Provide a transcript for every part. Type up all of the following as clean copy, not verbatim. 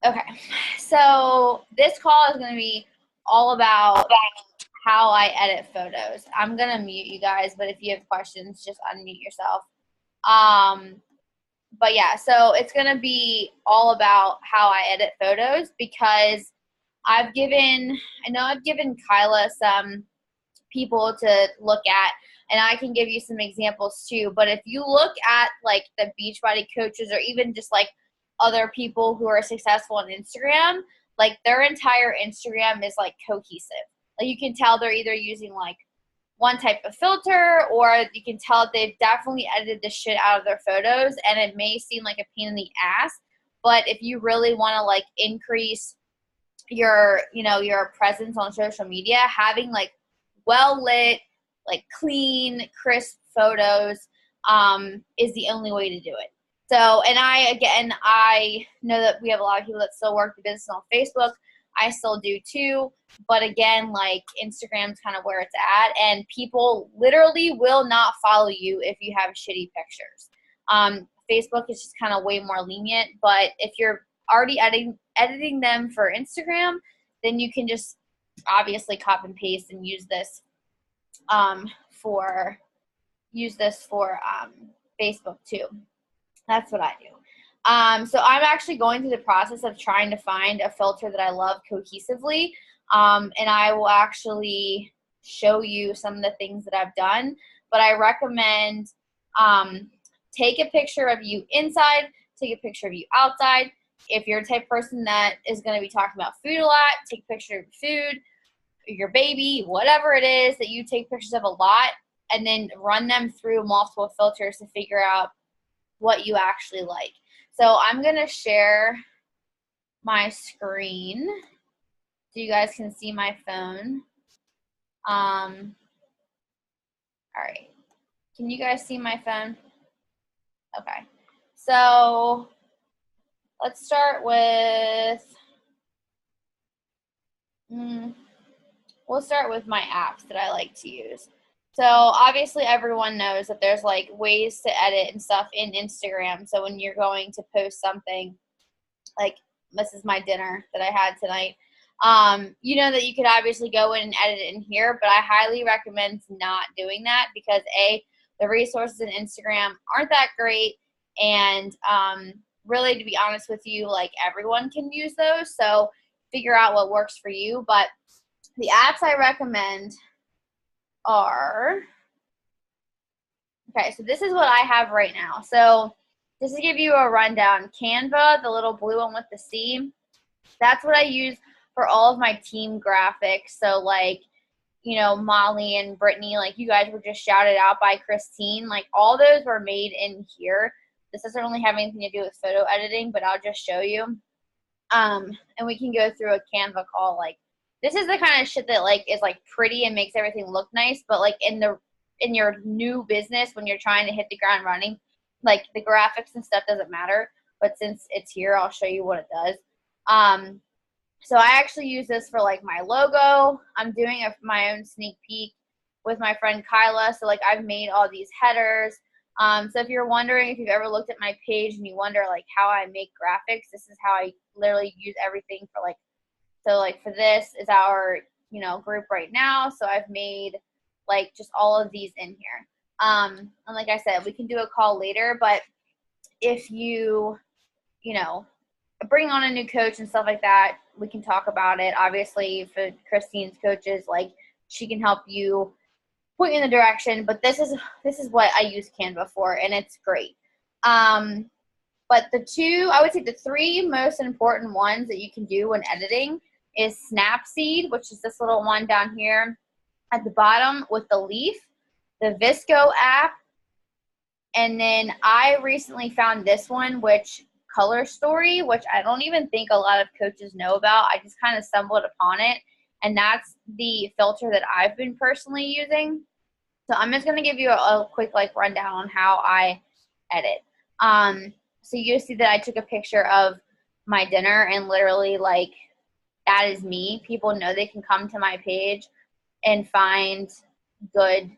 Okay, so this call is going to be all about how I edit photos. I'm going to mute you guys, but if you have questions, just unmute yourself. Um, but yeah, so it's going to be all about how I edit photos because I know I've given Kyla some people to look at, and I can give you some examples too. But if you look at like the Beachbody coaches or even just like other people who are successful on Instagram, like their entire Instagram is like cohesive. Like you can tell they're either using like one type of filter, or you can tell they've definitely edited the shit out of their photos, and it may seem like a pain in the ass, but if you really want to like increase your presence on social media, having like well lit, like clean, crisp photos is the only way to do it. So, and I know that we have a lot of people that still work the business on Facebook. I still do too. But again, like Instagram's kind of where it's at, and people literally will not follow you if you have shitty pictures. Facebook is just kind of way more lenient, but if you're already editing them for Instagram, then you can just obviously copy and paste and use this for Facebook too. That's what I do. So I'm actually going through the process of trying to find a filter that I love cohesively, and I will actually show you some of the things that I've done. But I recommend take a picture of you inside, take a picture of you outside. If you're the type of person that is going to be talking about food a lot, take a picture of your food, your baby, whatever it is that you take pictures of a lot, and then run them through multiple filters to figure out what you actually like. So I'm going to share my screen so you guys can see my phone. All right. Can you guys see my phone? Okay. So let's start with, we'll start with my apps that I like to use. So obviously everyone knows that there's like ways to edit and stuff in Instagram. So when you're going to post something, like this is my dinner that I had tonight, you know that you could obviously go in and edit it in here, but I highly recommend not doing that because the resources in Instagram aren't that great, and really, to be honest with you, like everyone can use those, so figure out what works for you. But the apps I recommend are, okay, so this is what I have right now. So just to give you a rundown, Canva, the little blue one with the C, that's what I use for all of my team graphics. So like, Molly and Brittany, like you guys were just shouted out by Christine, like all those were made in here. This doesn't really have anything to do with photo editing, but I'll just show you. And we can go through a Canva call. Like this is the kind of shit that like is like pretty and makes everything look nice, but like in your new business when you're trying to hit the ground running, like the graphics and stuff doesn't matter. But since it's here, I'll show you what it does. So I actually use this for like my logo. I'm doing my own sneak peek with my friend Kyla. So like I've made all these headers. So if you're wondering, if you've ever looked at my page and you wonder like how I make graphics, this is how I literally use everything for like, so like for this is our, group right now. So I've made like just all of these in here. And like I said, we can do a call later, but if you know, bring on a new coach and stuff like that, we can talk about it. Obviously, for Christine's coaches, like she can help you point you in the direction. But this is what I use Canva for, and it's great. But I would say the three most important ones that you can do when editing is Snapseed, which is this little one down here at the bottom with the leaf, the VSCO app, and then I recently found this one, which Color Story, which I don't even think a lot of coaches know about. I just kind of stumbled upon it, and that's the filter that I've been personally using. So I'm just going to give you a quick like rundown on how I edit. So you see that I took a picture of my dinner, and literally like that is me. People know they can come to my page and find good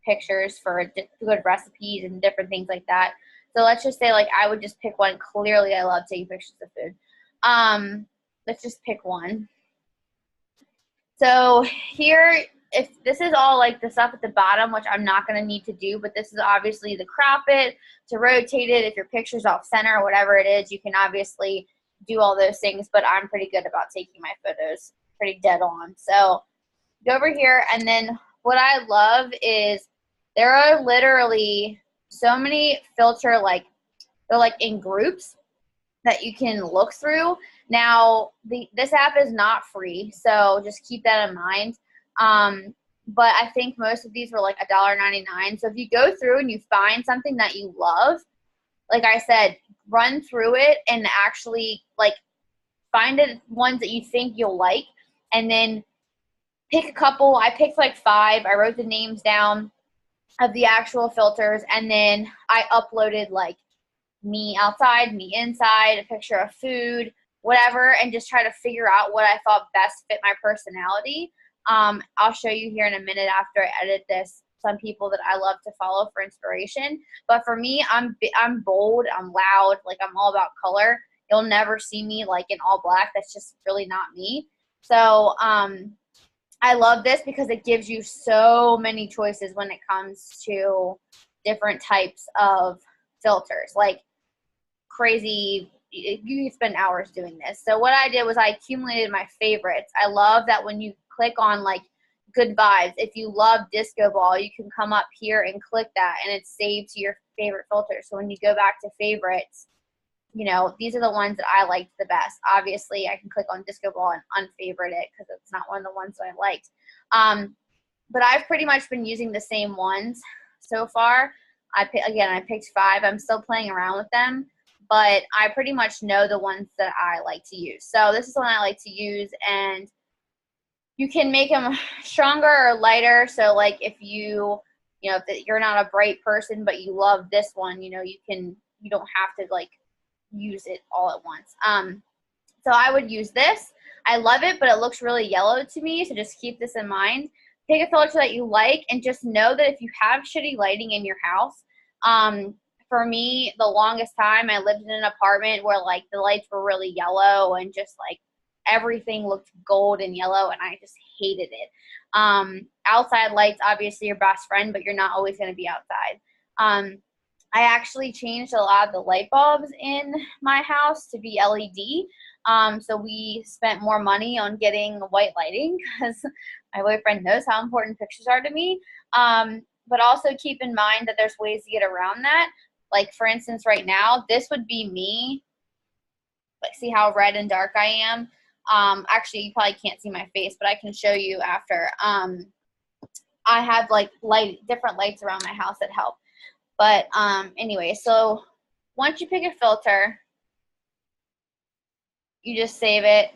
pictures for good recipes and different things like that. So let's just say like I would just pick one. Clearly I love taking pictures of food. Let's just pick one. So here, if this is all like the stuff at the bottom, which I'm not going to need to do, but this is obviously to crop it, to rotate it. If your picture's off center or whatever it is, you can obviously do all those things, but I'm pretty good about taking my photos pretty dead on. So go over here, and then what I love is there are literally so many filter, like they're like in groups that you can look through. Now, this app is not free, so just keep that in mind. But I think most of these were like $1.99. So if you go through and you find something that you love, like I said, run through it and actually like find the ones that you think you'll like, and then pick a couple. I picked like 5. I wrote the names down of the actual filters, and then I uploaded like me outside, me inside, a picture of food, whatever, and just try to figure out what I thought best fit my personality. I'll show you here in a minute after I edit this some people that I love to follow for inspiration. But for me, I'm bold, I'm loud, like I'm all about color. You'll never see me like in all black. That's just really not me. So I love this because it gives you so many choices when it comes to different types of filters. Like crazy, you can spend hours doing this. So what I did was I accumulated my favorites. I love that when you click on like good vibes, if you love disco ball, you can come up here and click that and it's saved to your favorite filter. So when you go back to favorites, you know, these are the ones that I liked the best. Obviously, I can click on disco ball and unfavorite it because it's not one of the ones that I liked. But I've pretty much been using the same ones so far. I picked 5. I'm still playing around with them, but I pretty much know the ones that I like to use. So this is one I like to use, and you can make them stronger or lighter. So like if you know, if you're not a bright person, but you love this one, you know, you don't have to like use it all at once. So I would use this. I love it, but it looks really yellow to me, so just keep this in mind. Pick a filter that you like, and just know that if you have shitty lighting in your house, for me, the longest time I lived in an apartment where like the lights were really yellow and just like everything looked gold and yellow, and I just hated it. Outside lights, obviously your best friend, but you're not always going to be outside. I actually changed a lot of the light bulbs in my house to be LED. So we spent more money on getting white lighting because my boyfriend knows how important pictures are to me. But also keep in mind that there's ways to get around that. Like for instance, right now, this would be me. Like see how red and dark I am? Actually, you probably can't see my face, but I can show you after. I have like different lights around my house that help. But anyway, so once you pick a filter, you just save it.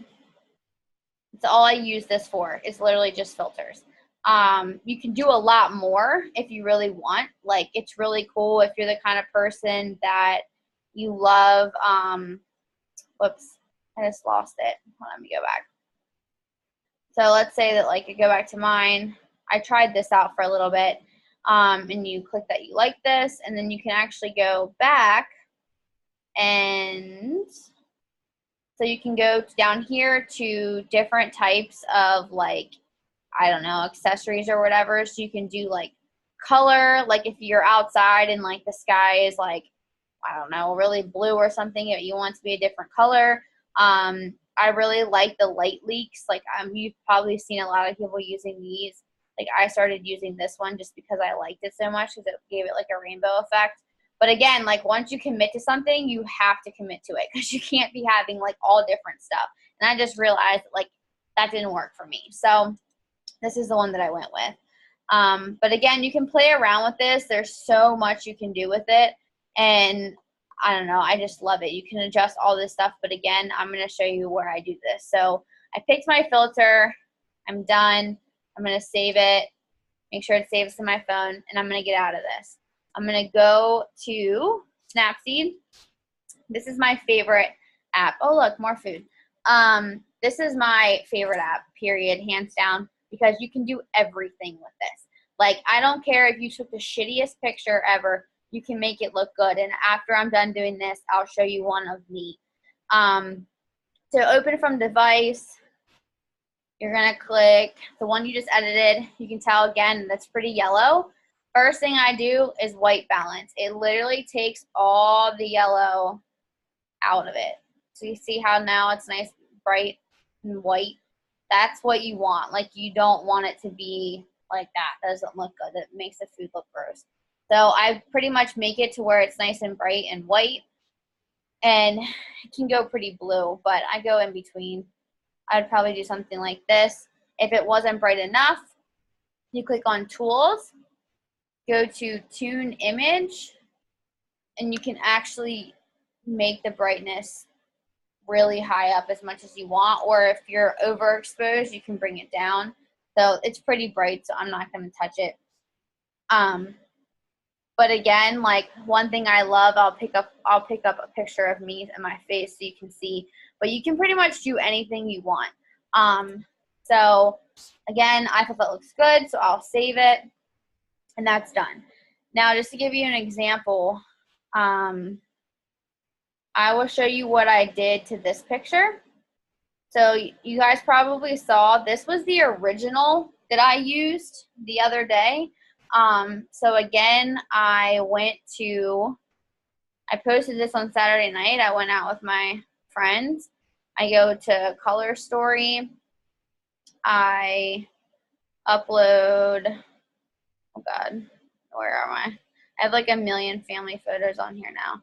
That's all I use this for. It's literally just filters. You can do a lot more if you really want. Like it's really cool if you're the kind of person that you love. Whoops, I just lost it. Let me go back. So let's say that like I go back to mine. I tried this out for a little bit. And you click that you like this, and then you can actually go back, and so you can go down here to different types of like, I don't know, accessories or whatever. So you can do like color, like if you're outside and like the sky is like, I don't know, really blue or something, you want it to be a different color. I really like the light leaks. Like you've probably seen a lot of people using these. Like I started using this one just because I liked it so much because it gave it like a rainbow effect. But again, like once you commit to something, you have to commit to it because you can't be having like all different stuff. And I just realized like that didn't work for me. So this is the one that I went with. But again, you can play around with this. There's so much you can do with it. And I don't know, I just love it. You can adjust all this stuff. But again, I'm going to show you where I do this. So I picked my filter. I'm done. I'm going to save it, make sure it saves to my phone, and I'm going to get out of this. I'm going to go to Snapseed. This is my favorite app. Oh, look, more food. This is my favorite app, period, hands down, because you can do everything with this. Like, I don't care if you took the shittiest picture ever, you can make it look good. And after I'm done doing this, I'll show you one of me. So open from device, you're gonna click the one you just edited. You can tell again, that's pretty yellow. First thing I do is white balance. It literally takes all the yellow out of it. So you see how now it's nice, bright and white? That's what you want. Like, you don't want it to be like that. That doesn't look good. It makes the food look gross. So I pretty much make it to where it's nice and bright and white. And it can go pretty blue, but I go in between. I'd probably do something like this. If it wasn't bright enough, you click on Tools, go to Tune Image, and you can actually make the brightness really high up as much as you want, or if you're overexposed, you can bring it down. So it's pretty bright, so I'm not going to touch it. But again, like, one thing I love, I'll pick up a picture of me and my face so you can see. But you can pretty much do anything you want. So again, I thought that looks good, so I'll save it, and that's done. Now, just to give you an example, I will show you what I did to this picture. So you guys probably saw this was the original that I used the other day. So again, I posted this on Saturday night. I went out with my friends. I go to Color Story. I upload, oh God, where am I? I have like a million family photos on here now.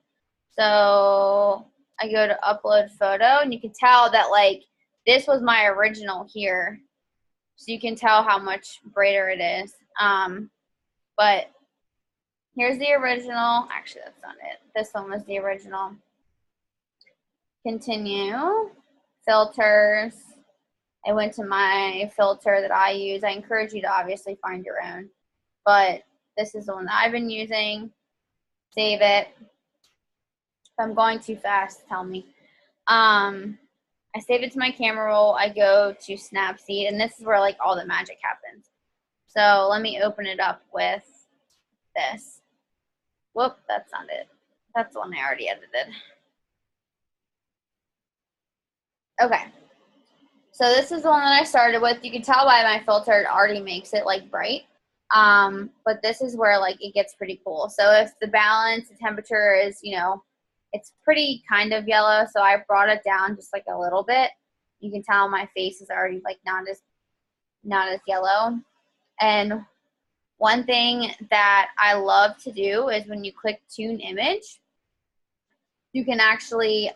So I go to upload photo, and you can tell that, like, this was my original here. So you can tell how much brighter it is. But here's the original. Actually, that's not it. This one was the original. Continue. Filters. I went to my filter that I use. I encourage you to obviously find your own. But this is the one that I've been using. Save it. If I'm going too fast, tell me. I save it to my camera roll. I go to Snapseed, and this is where, like, all the magic happens. So let me open it up with this. Whoop, that's not it. That's the one I already edited. Okay. So this is the one that I started with. You can tell by my filter, it already makes it, like, bright. But this is where, like, it gets pretty cool. So if the balance, the temperature is, you know, it's pretty kind of yellow, so I brought it down just like a little bit. You can tell my face is already, like, not as yellow. And one thing that I love to do is when you click Tune Image, you can actually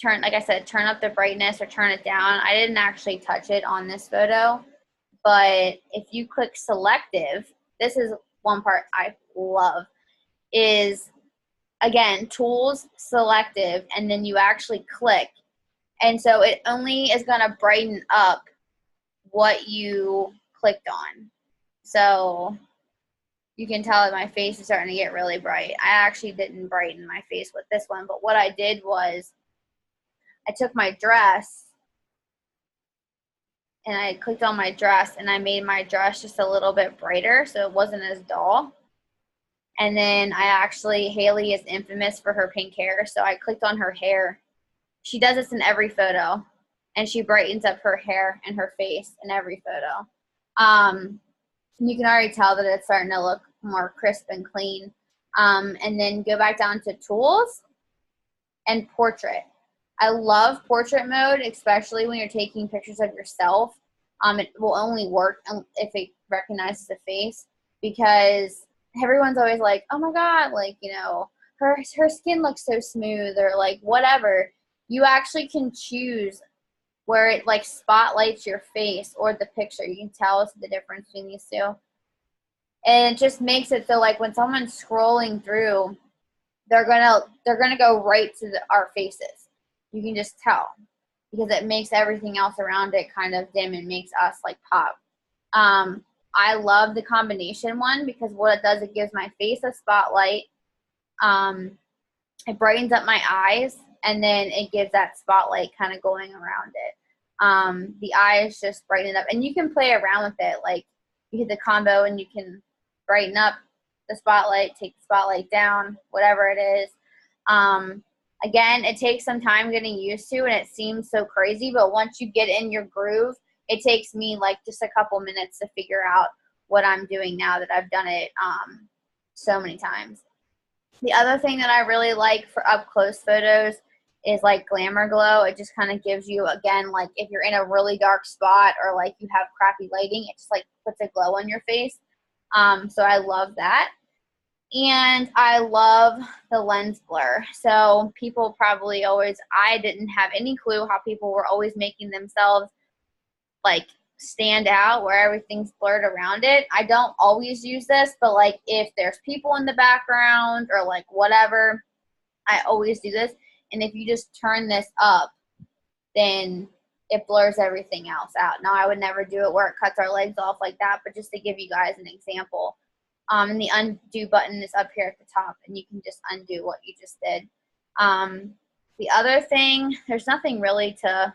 turn, like I said, turn up the brightness or turn it down. I didn't actually touch it on this photo, but if you click Selective, this is one part I love, is, again, Tools, Selective, and then you actually click. And so it only is going to brighten up what you clicked on. So you can tell that my face is starting to get really bright. I actually didn't brighten my face with this one, but what I did was I took my dress and I clicked on my dress, and I made my dress just a little bit brighter so it wasn't as dull. And then Haley is infamous for her pink hair, so I clicked on her hair. She does this in every photo, and she brightens up her hair and her face in every photo. You can already tell that it's starting to look more crisp and clean. And then go back down to Tools and Portrait. I love portrait mode, especially when you're taking pictures of yourself. It will only work if it recognizes the face, because everyone's always like, oh my God, like, you know, her skin looks so smooth, or like whatever. You actually can choose where it, like, spotlights your face or the picture. You can tell the difference between these two. And it just makes it so, like, when someone's scrolling through, they're gonna go right to our faces. You can just tell, because it makes everything else around it kind of dim and makes us, like, pop. I love the combination one, because what it does, it gives my face a spotlight. It brightens up my eyes, and then it gives that spotlight kind of going around it. The eyes just brighten it up, and you can play around with it. Like, you hit the combo and you can brighten up the spotlight, take the spotlight down, whatever it is. Again, it takes some time getting used to, and it seems so crazy, but once you get in your groove, it takes me like just a couple minutes to figure out what I'm doing now that I've done it so many times. The other thing that I really like for up close photos is like Glamour Glow. It just kind of gives you, again, like if you're in a really dark spot or like you have crappy lighting, it just like puts a glow on your face. So I love that. And I love the lens blur. So people probably always, I didn't have any clue how people were always making themselves like stand out where everything's blurred around it. I don't always use this, but like if there's people in the background or like whatever, I always do this. And if you just turn this up, then it blurs everything else out. Now I would never do it where it cuts our legs off like that, but just to give you guys an example. And the undo button is up here at the top, and you can just undo what you just did. The other thing, there's nothing really to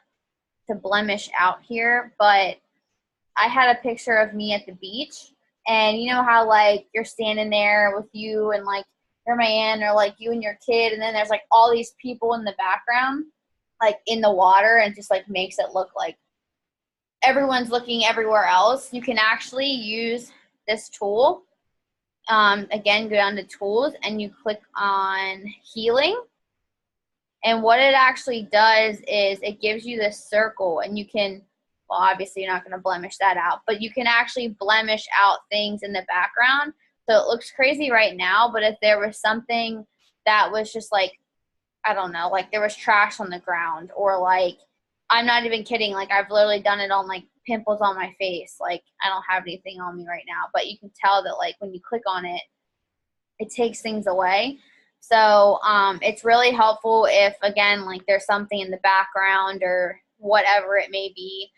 blemish out here, but I had a picture of me at the beach, and you know how like you're standing there with you and like your man or like you and your kid, and then there's like all these people in the background, like in the water, and just like makes it look like everyone's looking everywhere else. You can actually use this tool. Again, go down to tools and you click on healing. And what it actually does is it gives you this circle, and you can, well, obviously you're not going to blemish that out, but you can actually blemish out things in the background. So it looks crazy right now, but if there was something that was just like, I don't know, like there was trash on the ground, or like, I'm not even kidding, like I've literally done it on like pimples on my face. Like I don't have anything on me right now, but you can tell that like when you click on it, it takes things away. So it's really helpful if, again, like there's something in the background or whatever it may be.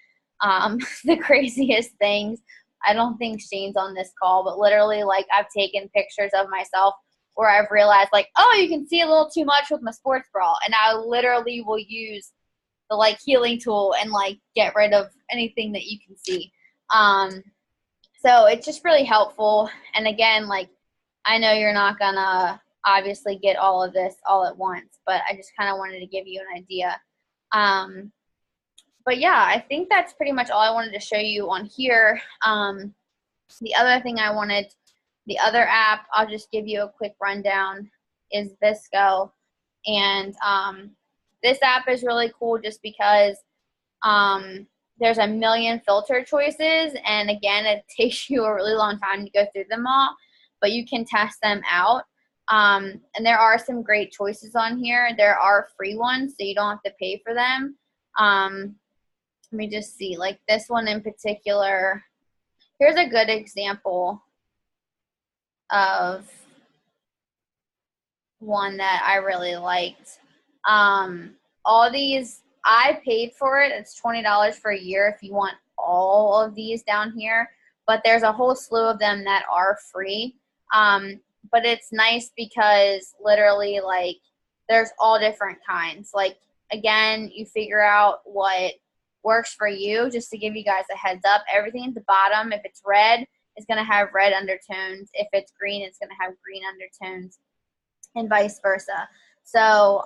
The craziest things, I don't think Shane's on this call, but literally like I've taken pictures of myself where I've realized like, oh, you can see a little too much with my sports bra. And I literally will use the like healing tool and like get rid of anything that you can see. So it's just really helpful. And again, like I know you're not gonna obviously get all of this all at once, but I just kind of wanted to give you an idea. But yeah, I think that's pretty much all I wanted to show you on here. The other thing I wanted, the other app, I'll just give you a quick rundown, is VSCO. And this app is really cool just because there's a million filter choices. And again, it takes you a really long time to go through them all, but you can test them out. And there are some great choices on here. There are free ones, so you don't have to pay for them. Let me just see, like this one in particular. Here's a good example of one that I really liked. All these, I paid for it. It's $20 for a year if you want all of these down here. But there's a whole slew of them that are free. But it's nice because literally, like, there's all different kinds. Like, again, you figure out what works for you. Just to give you guys a heads up, everything at the bottom, if it's red, it's going to have red undertones. If it's green, it's going to have green undertones, and vice versa. So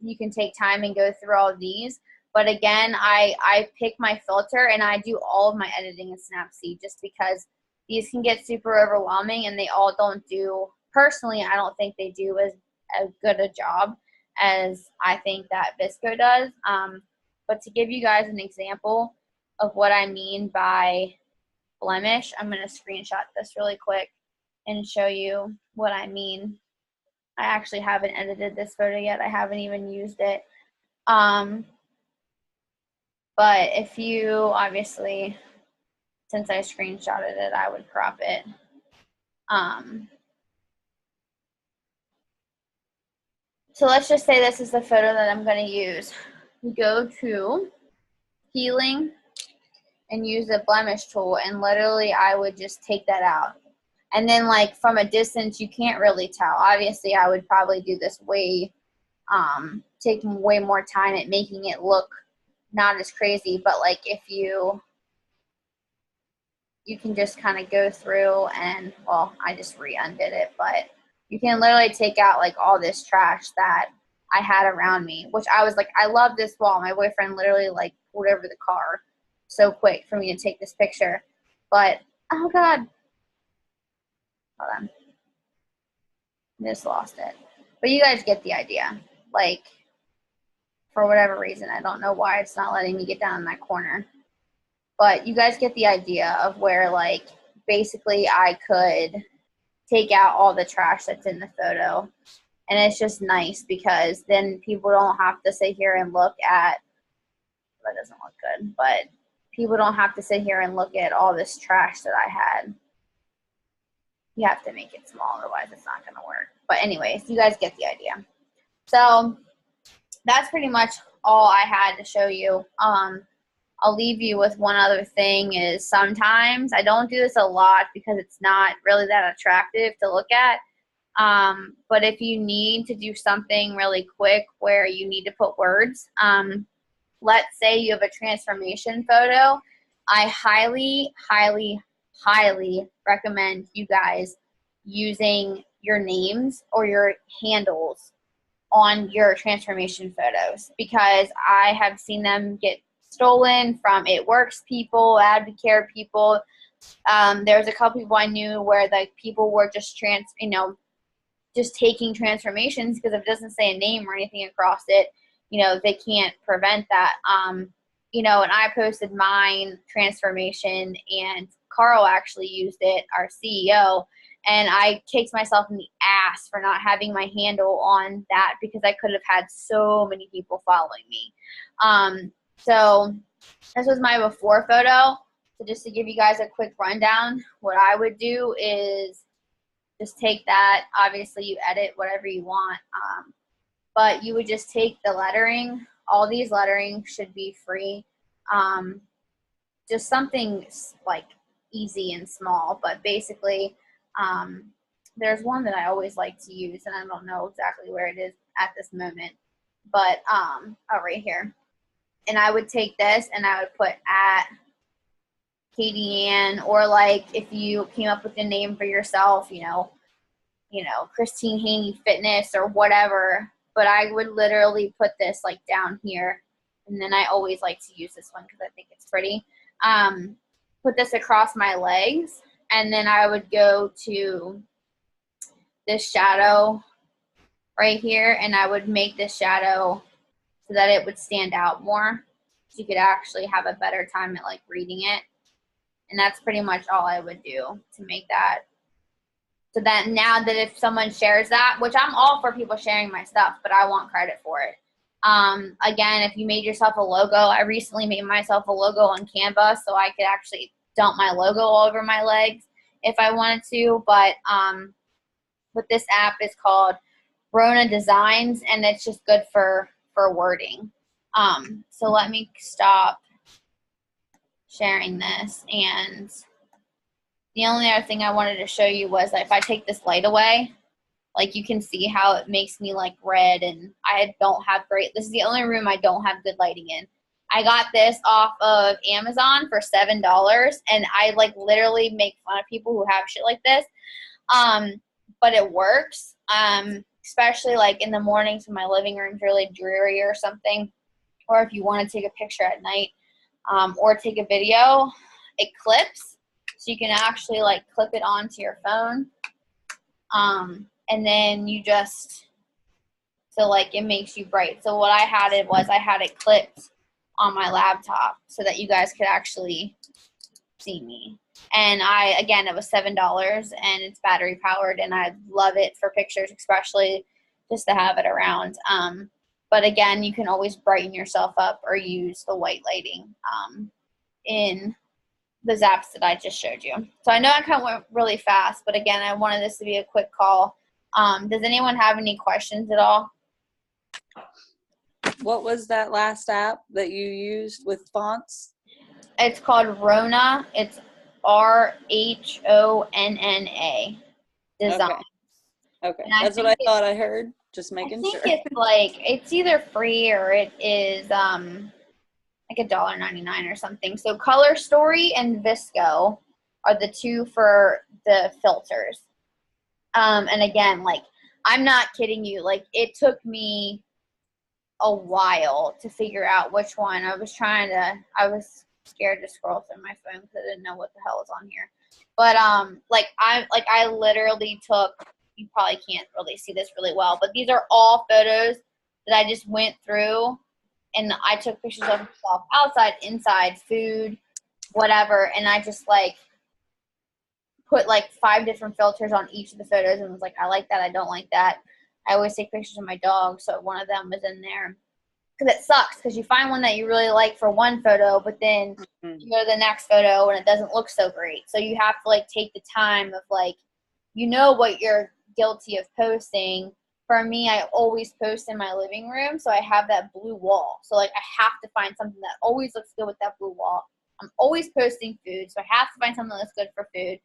you can take time and go through all of these. But again, I pick my filter and I do all of my editing in Snapseed just because these can get super overwhelming and they all don't do, personally, I don't think they do as good a job as I think that VSCO does. But to give you guys an example of what I mean by blemish, I'm going to screenshot this really quick and show you what I mean. I actually haven't edited this photo yet. I haven't even used it. But if you, obviously, since I screenshotted it, I would crop it. So let's just say this is the photo that I'm going to use. You go to healing and use the blemish tool, and literally I would just take that out. And then like from a distance, you can't really tell. Obviously, I would probably do this way, taking way more time at making it look not as crazy. But like if you can just kind of go through and, well, I just re-undid it, but you can literally take out like all this trash that I had around me, which I was like, I love this wall. My boyfriend literally like pulled over the car so quick for me to take this picture. But, oh God. Hold on. I just lost it. But you guys get the idea. Like, for whatever reason, I don't know why it's not letting me get down in that corner. But you guys get the idea of where, like, basically I could take out all the trash that's in the photo. And it's just nice because then people don't have to sit here and look at, that doesn't look good, but people don't have to sit here and look at all this trash that I had. You have to make it small, otherwise it's not going to work. But anyways, you guys get the idea. So that's pretty much all I had to show you. I'll leave you with one other thing is sometimes, I don't do this a lot because it's not really that attractive to look at. But if you need to do something really quick where you need to put words, let's say you have a transformation photo, I highly, highly, highly recommend you guys using your names or your handles on your transformation photos because I have seen them get stolen from It Works people, Advocare people. There's a couple people I knew where like people were just just taking transformations because if it doesn't say a name or anything across it, they can't prevent that. And I posted mine transformation and Carl actually used it, our CEO, and I kicked myself in the ass for not having my handle on that because I could have had so many people following me. So this was my before photo. So just to give you guys a quick rundown, what I would do is just take that. Obviously, you edit whatever you want, but you would just take the lettering. All these lettering should be free. Just something like easy and small, but basically, there's one that I always like to use, and I don't know exactly where it is at this moment, but right here. And I would take this and I would put at Katie Ann, or like if you came up with a name for yourself, Christine Haney Fitness or whatever. But I would literally put this like down here, and then I always like to use this one because I think it's pretty. Put this across my legs, and then I would go to this shadow right here, and I would make this shadow so that it would stand out more, so you could actually have a better time at like reading it. And that's pretty much all I would do to make that. So that now that if someone shares that, which I'm all for people sharing my stuff, but I want credit for it. Again, if you made yourself a logo, I recently made myself a logo on Canva so I could actually dump my logo all over my legs if I wanted to. But this app is called Rona Designs, and it's just good for wording. So let me stop sharing this, and the only other thing I wanted to show you was that if I take this light away, like you can see how it makes me like red, and I don't have this is the only room I don't have good lighting in. I got this off of Amazon for $7, and I like literally make fun of people who have shit like this. But it works, especially like in the mornings when my living room's really dreary or something, or if you want to take a picture at night, or take a video, it clips. So you can actually like clip it onto your phone. And then you so like it makes you bright. So what I had it clipped on my laptop so that you guys could actually see me. And again, it was $7 and it's battery powered, and I love it for pictures, especially just to have it around. But again, you can always brighten yourself up or use the white lighting in the apps that I just showed you. So I know I kind of went really fast, but again, I wanted this to be a quick call. Does anyone have any questions at all? What was that last app that you used with fonts? It's called Rona. It's RHONNA Design. Okay. That's what I thought I heard. Just making sure. I think it's either free or it is like $1.99 or something. So Color Story and Visco are the two for the filters. And again, like, I'm not kidding you. Like, it took me a while to figure out which one. I was scared to scroll through my phone because I didn't know what the hell was on here. But I literally took, you probably can't really see this really well, but these are all photos that I just went through and I took pictures of myself outside, inside, food, whatever, and I just like put like 5 different filters on each of the photos and was like, I like that, I don't like that. I always take pictures of my dog, so one of them was in there. Because it sucks, because you find one that you really like for one photo, but then you go to the next photo and it doesn't look so great. So you have to like take the time of like, you know what you're guilty of posting. For me, I always post in my living room, so I have that blue wall. So like I have to find something that always looks good with that blue wall. I'm always posting food, so I have to find something that's good for food,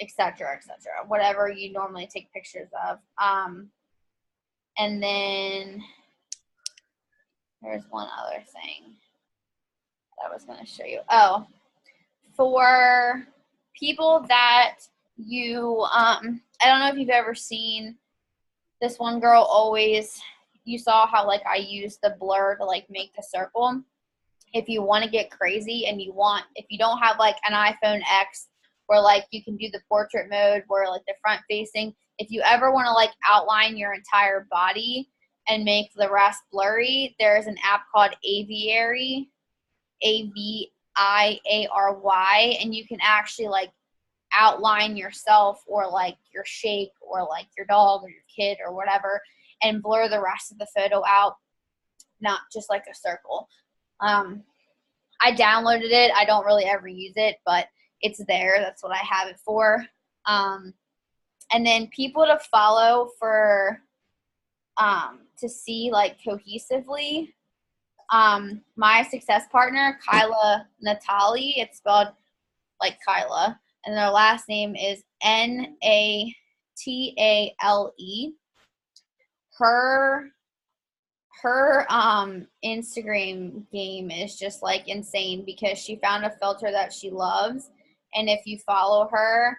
et cetera, whatever you normally take pictures of. And then there's one other thing that I was going to show you. Oh, for people that you, I don't know if you've ever seen this one girl always, you saw how like I used the blur to like make the circle. If you want to get crazy and if you don't have like an iPhone X where like you can do the portrait mode where like the front facing, if you ever want to like outline your entire body and make the rest blurry, there's an app called Aviary, Aviary, and you can actually like outline yourself or like your shape or like your dog or your kid or whatever and blur the rest of the photo out, not just like a circle. I downloaded it. I don't really ever use it, but it's there. That's what I have it for. And then people to follow for to see like cohesively. My success partner, Kyla Natali, it's spelled like Kyla, and their last name is Natale. Her Instagram game is just like insane because she found a filter that she loves, and if you follow her,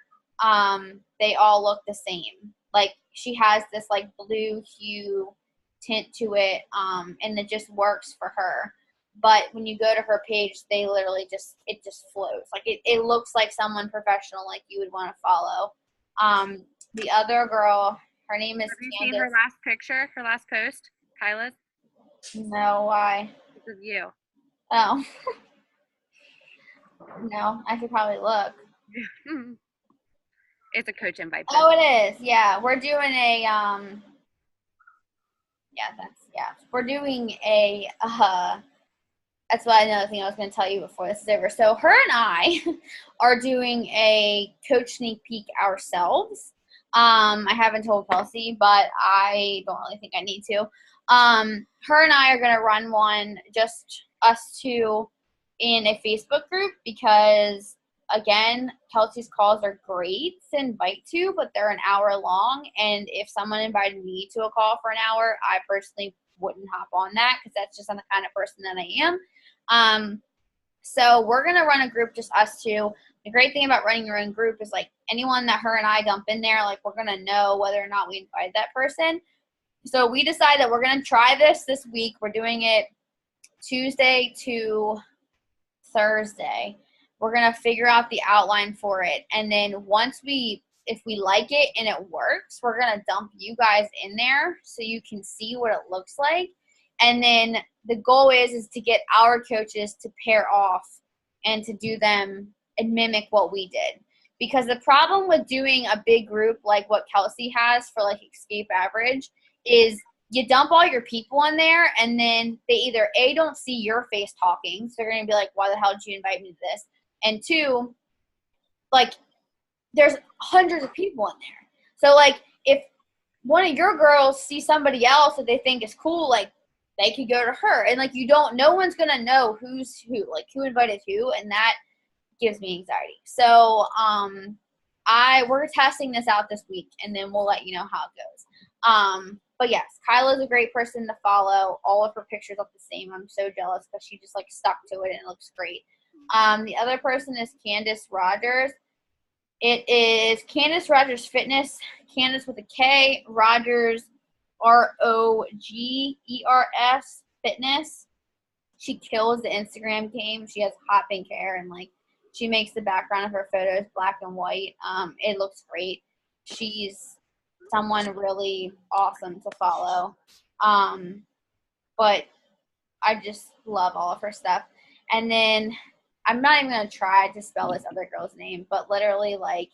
they all look the same. Like she has this like blue hue tint to it, and it just works for her. But when you go to her page, they literally it just flows. Like it looks like someone professional like you would want to follow. The other girl, her name is Have you Candace. seen her last picture, her last post, Kyla's? No, why? This is you. Oh. No, I could probably look. It's a coach invite. Oh, it is. Yeah, we're doing a we're doing a that's what another thing I was going to tell you before this is over. So her and I are doing a coach sneak peek ourselves. I haven't told Kelsey, but I don't really think I need to. Her and I are going to run one, just us two, in a Facebook group because, again, Kelsey's calls are great to invite to, but they're an hour long. And if someone invited me to a call for an hour, I personally wouldn't hop on that because that's just not the kind of person that I am. So we're going to run a group, just us two. The great thing about running your own group is like anyone that her and I dump in there, like we're going to know whether or not we invited that person. So we decided that we're going to try this week. We're doing it Tuesday to Thursday. We're going to figure out the outline for it. And then if we like it and it works, we're going to dump you guys in there so you can see what it looks like. And then the goal is to get our coaches to pair off and to do them and mimic what we did. Because the problem with doing a big group like what Kelsey has for like Escape Average is you dump all your people in there and then they either A, don't see your face talking, so they're going to be like, why the hell did you invite me to this? And 2, like, there's hundreds of people in there. So, like, if one of your girls sees somebody else that they think is cool, like, they could go to her. And, like, no one's going to know who's who, like, who invited who, and that gives me anxiety. So, we're testing this out this week, and then we'll let you know how it goes. But yes, Kyla's a great person to follow. All of her pictures look the same. I'm so jealous because she just like stuck to it and it looks great. The other person is Candace Rogers. It is Candace Rogers Fitness. Candace with a K, Rogers ROGERS Fitness. She kills the Instagram game. She has hot pink hair and like she makes the background of her photos black and white. It looks great. She's someone really awesome to follow. But I just love all of her stuff. And then I'm not even going to try to spell this other girl's name, but literally like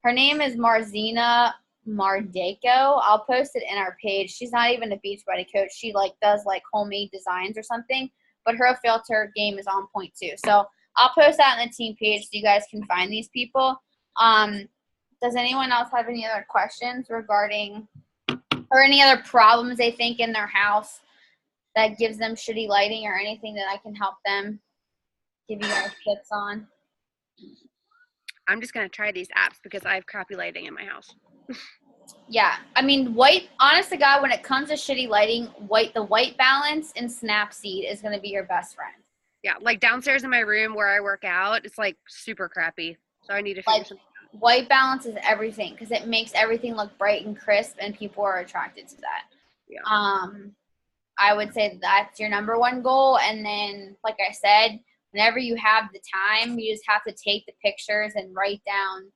her name is Marzina Mardeko. I'll post it in our page. She's not even a Beachbody coach. She like does like homemade designs or something, but her filter game is on point too. So I'll post that on the team page so you guys can find these people. Does anyone else have any other questions regarding or any other problems they think in their house that gives them shitty lighting or anything that I can help them give you guys tips on? I'm just going to try these apps because I have crappy lighting in my house. Yeah. I mean, white, honest to God, when it comes to shitty lighting, the white balance and Snapseed is going to be your best friend. Yeah, like downstairs in my room where I work out, it's like super crappy. So I need to figure something out. White balance is everything because it makes everything look bright and crisp and people are attracted to that. Yeah. I would say that's your number one goal. And then, like I said, whenever you have the time, you just have to take the pictures and write down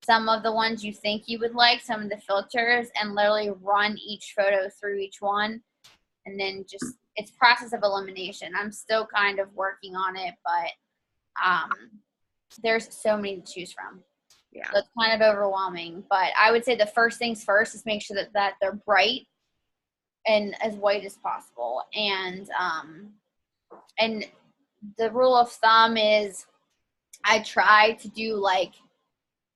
some of the ones you think you would like, some of the filters, and literally run each photo through each one. And then just, it's process of elimination. I'm still kind of working on it, but there's so many to choose from. Yeah. So it's kind of overwhelming. But I would say the first things first is make sure that they're bright and as white as possible. And the rule of thumb is I try to do like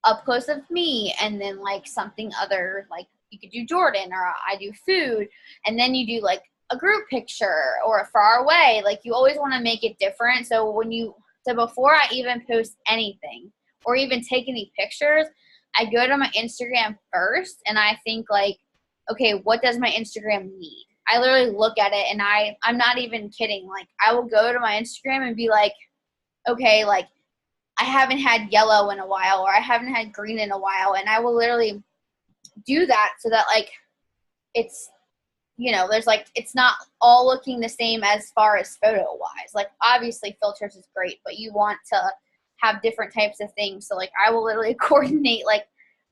up close of me and then like something other, like you could do Jordan or I do food, and then you do like a group picture or a far away. Like you always want to make it different. So before I even post anything or even take any pictures, I go to my Instagram first and I think like, okay, what does my Instagram need? I literally look at it and I'm not even kidding. Like I will go to my Instagram and be like, okay, like I haven't had yellow in a while or I haven't had green in a while. And I will literally do that so that like it's, there's like, it's not all looking the same as far as photo wise. Like obviously filters is great, but you want to have different types of things. So like I will literally coordinate like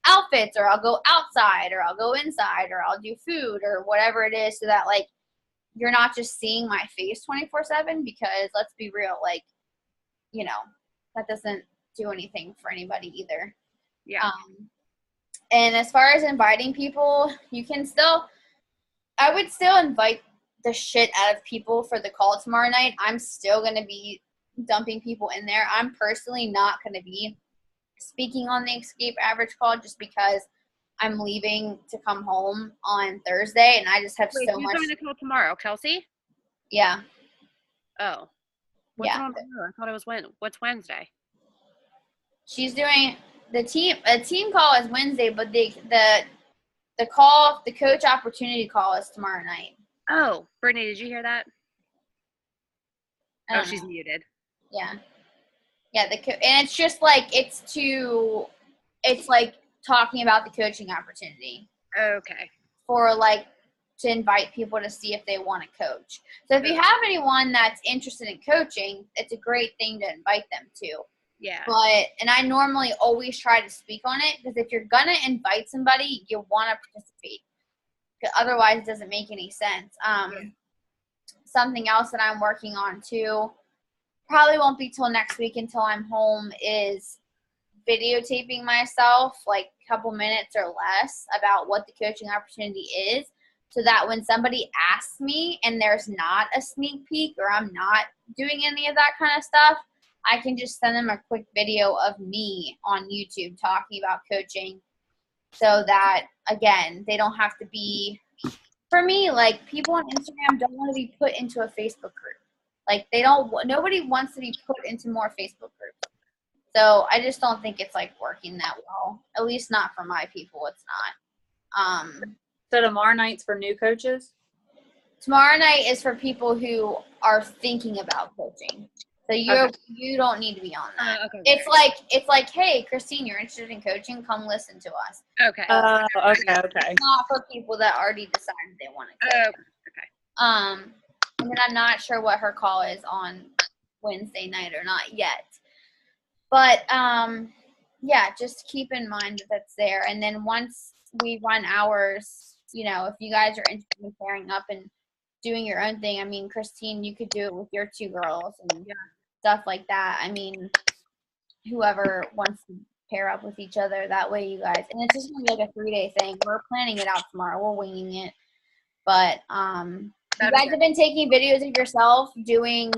outfits, or I'll go outside, or I'll go inside, or I'll do food or whatever it is, so that like you're not just seeing my face 24/7, because let's be real, like, that doesn't do anything for anybody either. Yeah. And as far as inviting people, I would still invite the shit out of people for the call tomorrow night. I'm still going to be dumping people in there. I'm personally not going to be speaking on the Escape Average call just because I'm leaving to come home on Thursday, and I just have so much. Who's going to call tomorrow? Kelsey? Yeah. Oh. What's on tomorrow? I thought it was what's Wednesday? She's doing a team call is Wednesday, but the call, the coach opportunity call is tomorrow night. Oh, Brittany, did you hear that? Oh, she's muted. Yeah. Yeah, and it's just like it's like talking about the coaching opportunity. Okay. For like to invite people to see if they want to coach. So if you have anyone that's interested in coaching, it's a great thing to invite them to. Yeah. And I normally always try to speak on it, because if you're gonna invite somebody, you want to participate. Otherwise, it doesn't make any sense. Something else that I'm working on too, probably won't be till next week until I'm home, is videotaping myself like a couple minutes or less about what the coaching opportunity is, so that when somebody asks me and there's not a sneak peek or I'm not doing any of that kind of stuff, I can just send them a quick video of me on YouTube talking about coaching, so that, again, they don't have to be, for me, like, people on Instagram don't want to be put into a Facebook group. Like, nobody wants to be put into more Facebook groups. So I just don't think it's like working that well. At least not for my people, it's not. So tomorrow night's for new coaches? Tomorrow night is for people who are thinking about coaching. So you don't need to be on that. Okay. It's like, hey, Christine, you're interested in coaching? Come listen to us. Okay. Okay. Not for people that already decided they want to coach. Okay. And then I'm not sure what her call is on Wednesday night or not yet. But yeah, just keep in mind that that's there. And then once we run ours, you know, if you guys are interested in pairing up and doing your own thing, I mean, Christine, you could do it with your 2 girls and stuff like that. I mean, whoever wants to pair up with each other, that way you guys, and it's just gonna be like a 3-day thing. We're planning it out tomorrow. We're winging it. But you guys have been taking videos of yourself doing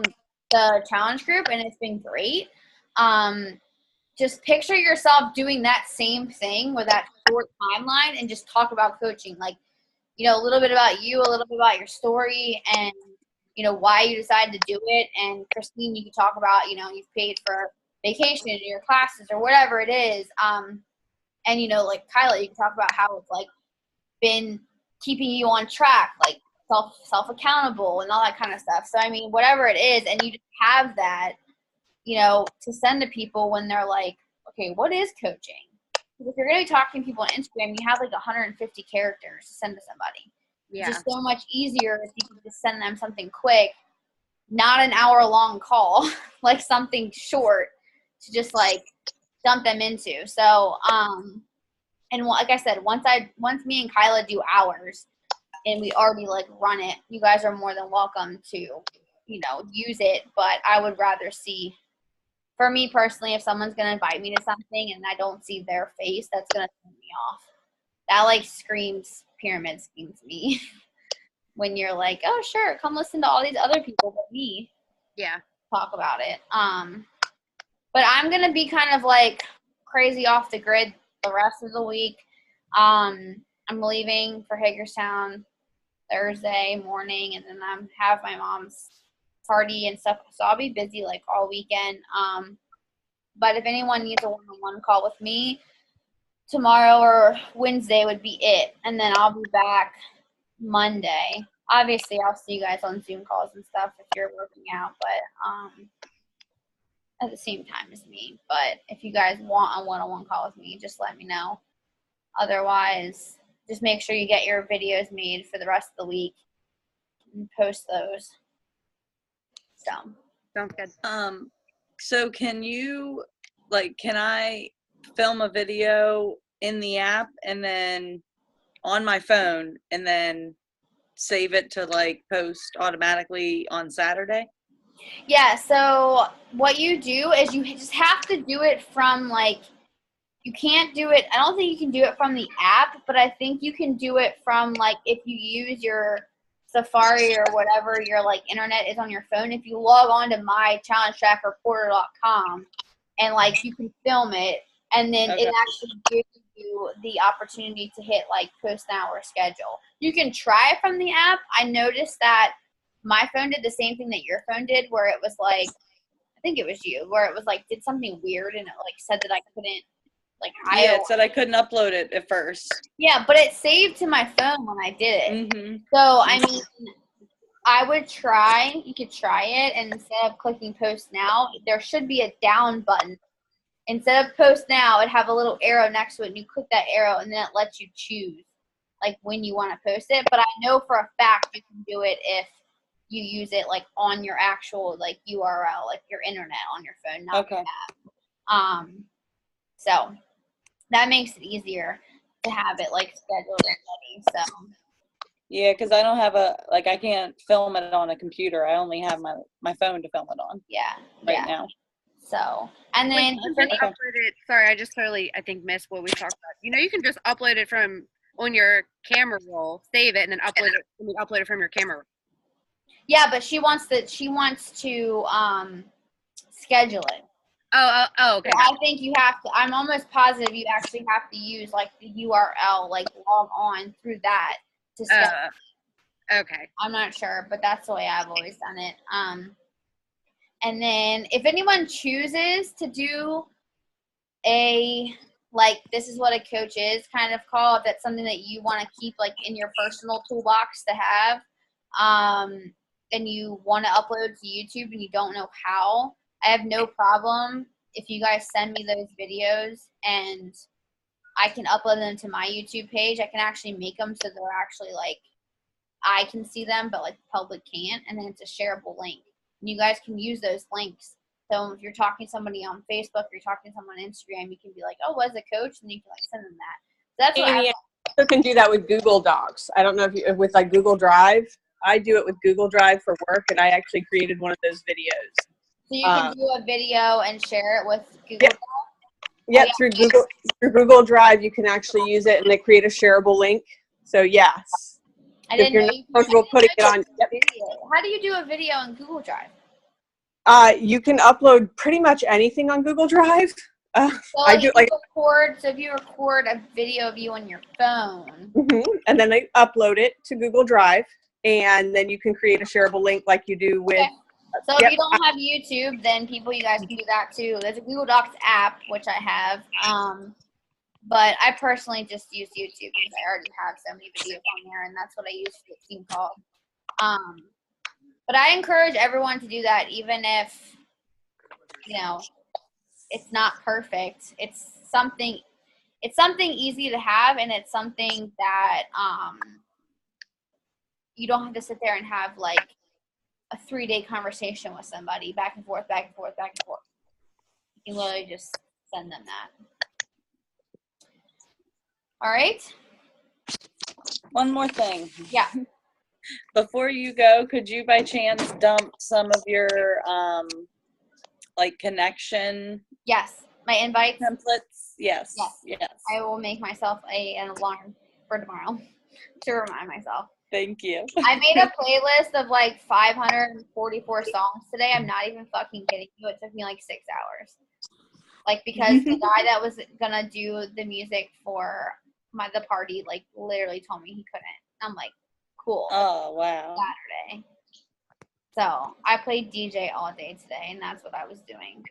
the challenge group, and it's been great. Just picture yourself doing that same thing with that short timeline and just talk about coaching. Like, you know, a little bit about you, a little bit about your story, and, you know, why you decided to do it. And Christine, you can talk about, you know, you've paid for vacation in your classes or whatever it is. And, you know, like Kyla, you can talk about how it's like been keeping you on track, like self accountable and all that kind of stuff. So, I mean, whatever it is, and you just have that, you know, to send to people when they're like, okay, what is coaching? Because if you're going to be talking to people on Instagram, you have like 150 characters to send to somebody. Yeah. It's just so much easier if you can just send them something quick, not an hour-long call, like something short to just like dump them into. So, and like I said, once me and Kyla do ours and we already like run it, you guys are more than welcome to, you know, use it. But I would rather see, for me personally, if someone's going to invite me to something and I don't see their face, that's going to turn me off. That like screams pyramid scheme to me. When you're like, oh, sure, come listen to all these other people but me. Yeah. Talk about it. But I'm going to be kind of like crazy off the grid the rest of the week. I'm leaving for Hagerstown Thursday morning, and then I have my mom's party and stuff. So I'll be busy like all weekend. But if anyone needs a one-on-one call with me, tomorrow or Wednesday would be it. And then I'll be back Monday. Obviously, I'll see you guys on Zoom calls and stuff if you're working out, but at the same time as me. But if you guys want a one-on-one call with me, just let me know. Otherwise, just make sure you get your videos made for the rest of the week and post those. So Sounds good. So can I film a video in the app and then on my phone and then save it to like post automatically on Saturday? yeah, so what you do is you just have to do it from like, you can't do it, I don't think you can do it from the app, but I think you can do it from like, if you use your Safari or whatever your like internet is on your phone, if you log on to mychallengetrackreporter.com and like you can film it, and then it actually gives you the opportunity to hit like post now or schedule. You can try it from the app. I noticed that my phone did the same thing that your phone did, where it was like, I think it was you, where it was like did something weird and it like said that I couldn't like Yeah, it said I couldn't upload it at first. Yeah, but it saved to my phone when I did it. Mm-hmm. So I mean, I would try. You could try it, and instead of clicking post now, there should be a down button. Instead of post now, it'd have a little arrow next to it, and you click that arrow, and then it lets you choose like when you want to post it. But I know for a fact you can do it if you use it like on your actual like URL, like your internet on your phone, not the app. So that makes it easier to have it like scheduled and ready. So yeah, because I don't have I can't film it on a computer. I only have my phone to film it on. Yeah. Now. So, and then upload it. Sorry, I just totally missed what we talked about. You know, you can just upload it from on your camera roll, save it, and then upload it from your camera roll. Yeah, but she wants to schedule it. Oh, okay. So I think you have to. I'm almost positive you actually have to use like the URL, like log on through that to schedule. Okay. I'm not sure, but that's the way I've always done it. And then if anyone chooses to do a like this is what a coach is kind of call, if that's something that you want to keep like in your personal toolbox to have, and you want to upload to YouTube and you don't know how, I have no problem if you guys send me those videos and I can upload them to my YouTube page. I can actually make them so they're actually like I can see them, but like the public can't. And then it's a shareable link. And you guys can use those links. So if you're talking to somebody on Facebook or you're talking to someone on Instagram, you can be like, "Oh, was a coach?" And you can like send them that. So that's what Amy, I also can do that with Google Docs. I don't know if you, with like Google Drive. I do it with Google Drive for work, and I actually created one of those videos. So you can do a video and share it with Google Yep. Drive? Yeah, Oh, yeah. through Google Drive, you can actually use it, and they create a shareable link. So yes, I if didn't you're know not you could comfortable putting it on, yep. video. How do you do a video in Google Drive? You can upload pretty much anything on Google Drive. So I do like, if you record a video of you on your phone. and then I upload it to Google Drive, and then you can create a shareable link like you do with. Okay. So Yep. if you don't have YouTube, then you guys can do that too. There's a Google Docs app, which I have. But I personally just use YouTube because I already have so many videos on there, and that's what I use for the team call. But I encourage everyone to do that, even if, it's not perfect. It's something easy to have, and it's something that you don't have to sit there and have like a 3-day conversation with somebody back and forth, back and forth, back and forth. You can literally just send them that. All right. One more thing. Yeah. Before you go, could you by chance dump some of your like connection Yes. My invites. templates? Yes. Yes. Yes. I will make myself an alarm for tomorrow to remind myself. Thank you. I made a playlist of like 544 songs today. I'm not even fucking kidding you. It took me like 6 hours. Like, because the guy that was gonna do the music for the party, like, literally told me he couldn't. I'm like, cool. Oh, wow. Saturday. So I played DJ all day today, and that's what I was doing.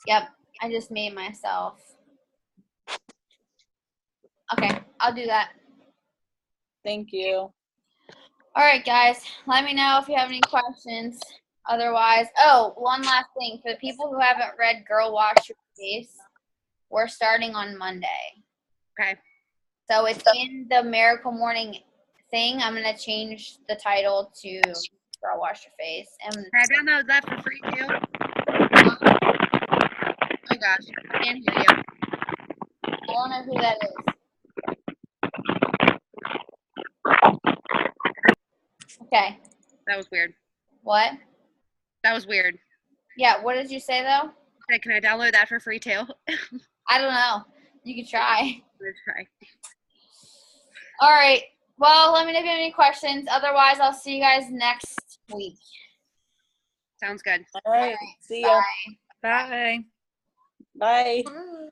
Yep. I just made myself. Okay, I'll do that. Thank you. All right, guys. Let me know if you have any questions. Otherwise, one last thing. For the people who haven't read Girl Wash Your Face, we're starting on Monday. Okay. So it's in the Miracle Morning thing. I'm going to change the title to Girl Wash Your Face. And Can I download that for free too? Oh gosh, I can't hear you. I don't know who that is. Okay. That was weird. What? That was weird. Yeah, what did you say, though? Okay, can I download that for free too? I don't know. You can try. Let's try. All right. Well, let me know if you have any questions. Otherwise, I'll see you guys next week. Sounds good. All right. See ya. Bye. Bye. Bye. Bye.